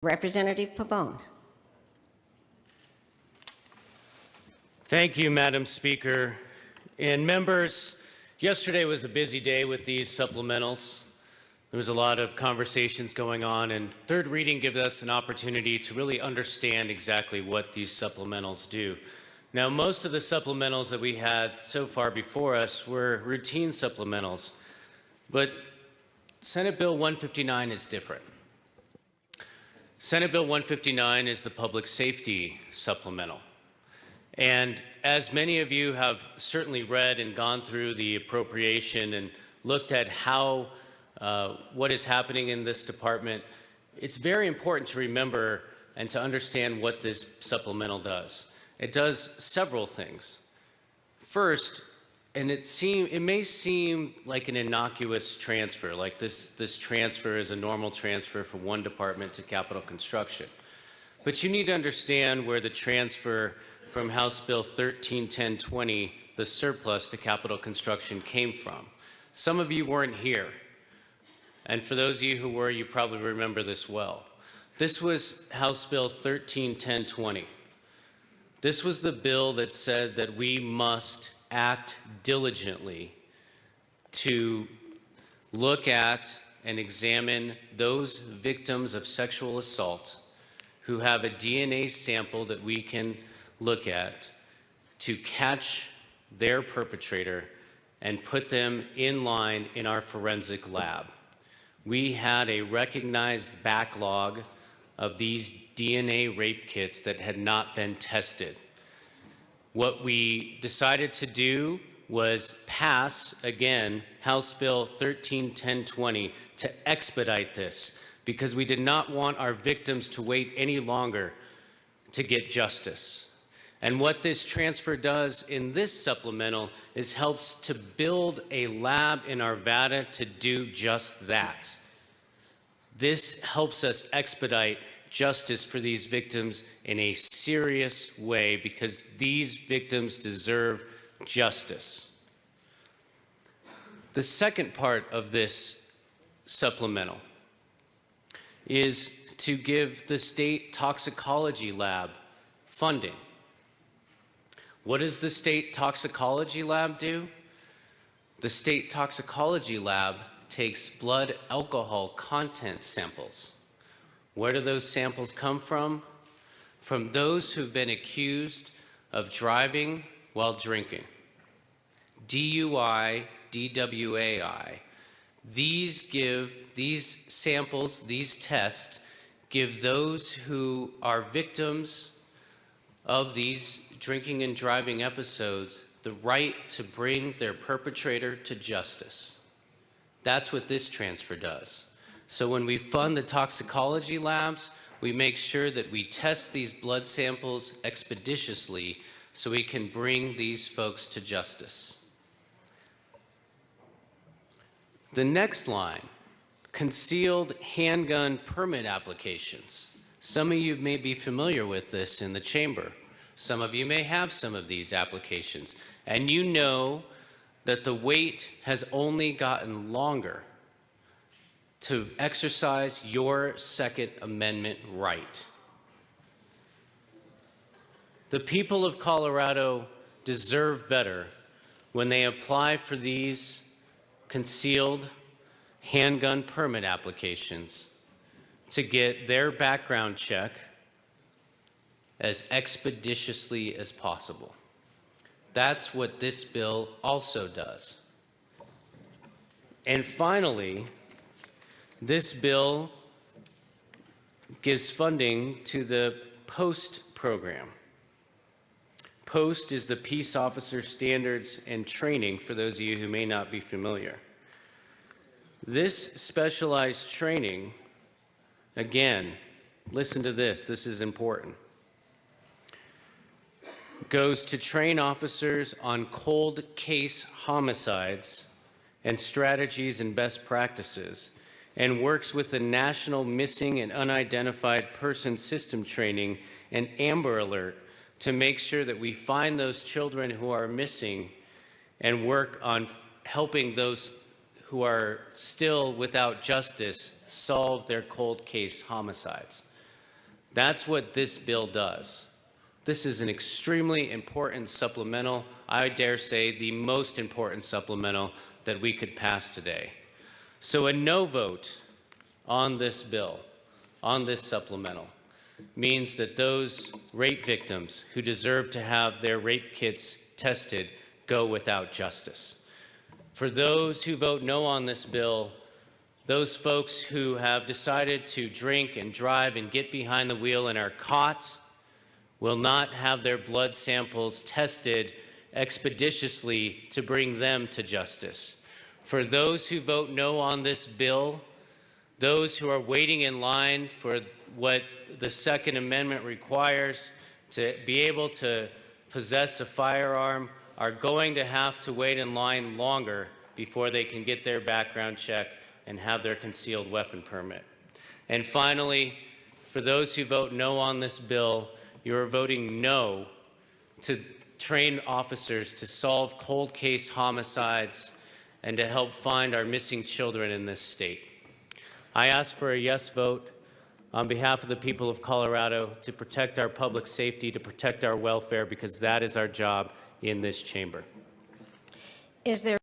Representative Pabon. Thank you, Madam Speaker. And members, yesterday was a busy day with these supplementals. There was a lot of conversations going on, and third reading gives us an opportunity to really understand exactly what these supplementals do. Now, most of the supplementals that we had so far before us were routine supplementals, but Senate Bill 159 is different. Senate Bill 159 is the public safety supplemental. And as many of you have certainly read and gone through the appropriation and looked at how what is happening in this department, it's very important to remember and to understand what this supplemental does. It does several things. First, and it may seem like an innocuous transfer, like this transfer is a normal transfer from one department to capital construction. But you need to understand where the transfer from House Bill 131020, the surplus to capital construction, came from. Some of you weren't here. And for those of you who were, you probably remember this well. This was House Bill 131020. This was the bill that said that we must act diligently to look at and examine those victims of sexual assault who have a DNA sample that we can look at to catch their perpetrator and put them in line in our forensic lab. We had a recognized backlog of these DNA rape kits that had not been tested. What we decided to do was pass, again, House Bill 131020 to expedite this because we did not want our victims to wait any longer to get justice. And what this transfer does in this supplemental is helps to build a lab in Arvada to do just that. This helps us expedite justice for these victims in a serious way because these victims deserve justice. The second part of this supplemental is to give the state toxicology lab funding. What does the state toxicology lab do? The state toxicology lab takes blood alcohol content samples. Where do those samples come from? From those who've been accused of driving while drinking. DUI, DWAI. These samples, these tests, give those who are victims of these drinking and driving episodes the right to bring their perpetrator to justice. That's what this transfer does. So when we fund the toxicology labs, we make sure that we test these blood samples expeditiously so we can bring these folks to justice. The next line, concealed handgun permit applications. Some of you may be familiar with this in the chamber. Some of you may have some of these applications, and you know that the wait has only gotten longer to exercise your Second Amendment right. The people of Colorado deserve better when they apply for these concealed handgun permit applications to get their background check as expeditiously as possible. That's what this bill also does. And finally, this bill gives funding to the POST program. POST is the Peace Officer Standards and Training, for those of you who may not be familiar. This specialized training, again, listen to this is important, goes to train officers on cold case homicides and strategies and best practices, and works with the National Missing and Unidentified Person System Training and Amber Alert to make sure that we find those children who are missing and work on helping those who are still without justice solve their cold case homicides. That's what this bill does. This is an extremely important supplemental, I dare say the most important supplemental that we could pass today. So a no vote on this bill, on this supplemental, means that those rape victims who deserve to have their rape kits tested go without justice. For those who vote no on this bill, those folks who have decided to drink and drive and get behind the wheel and are caught will not have their blood samples tested expeditiously to bring them to justice. For those who vote no on this bill, those who are waiting in line for what the Second Amendment requires to be able to possess a firearm are going to have to wait in line longer before they can get their background check and have their concealed weapon permit. And finally, for those who vote no on this bill, you are voting no to train officers to solve cold case homicides and to help find our missing children in this state. I ask for a yes vote on behalf of the people of Colorado to protect our public safety, to protect our welfare, because that is our job in this chamber. Is there